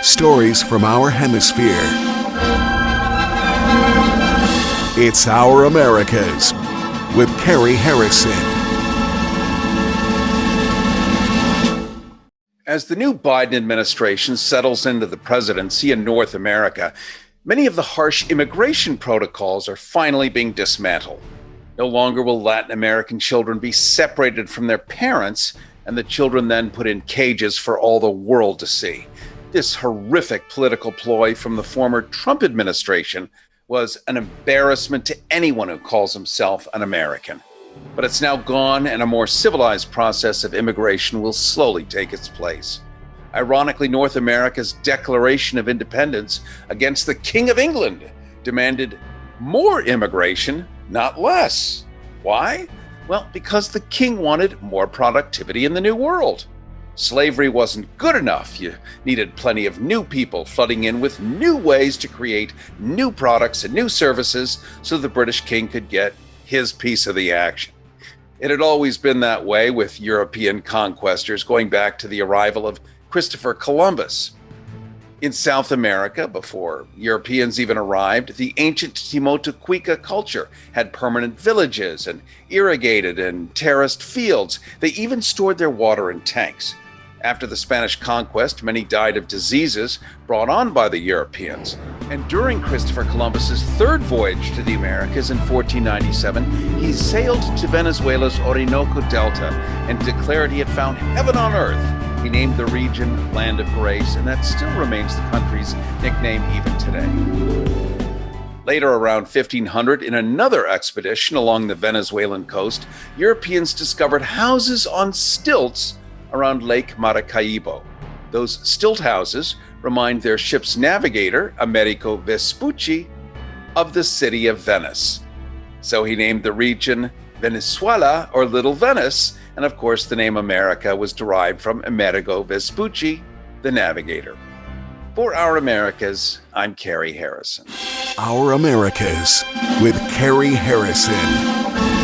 Stories from our hemisphere. It's Our Americas with Cary Harrison. As the new Biden administration settles into the presidency in North America, many of the harsh immigration protocols are finally being dismantled. No longer will Latin American children be separated from their parents and the children then put in cages for all the world to see. This horrific political ploy from the former Trump administration was an embarrassment to anyone who calls himself an American. But it's now gone, and a more civilized process of immigration will slowly take its place. Ironically, North America's Declaration of Independence against the King of England demanded more immigration, not less. Why? Well, because the king wanted more productivity in the New World. Slavery wasn't good enough. You needed plenty of new people flooding in with new ways to create new products and new services so the British king could get his piece of the action. It had always been that way with European conquestors going back to the arrival of Christopher Columbus. In South America, before Europeans even arrived, the ancient Timotecuica culture had permanent villages and irrigated and terraced fields. They even stored their water in tanks. After the Spanish conquest, many died of diseases brought on by the Europeans. And during Christopher Columbus's third voyage to the Americas in 1497, he sailed to Venezuela's Orinoco Delta and declared he had found heaven on earth. He named the region Land of Grace, and that still remains the country's nickname even today. Later, around 1500, in another expedition along the Venezuelan coast, Europeans discovered houses on stilts around Lake Maracaibo. Those stilt houses remind their ship's navigator, Amerigo Vespucci, of the city of Venice. So he named the region Venezuela, or Little Venice, and of course the name America was derived from Amerigo Vespucci, the navigator. For Our Americas, I'm Cary Harrison. Our Americas with Cary Harrison.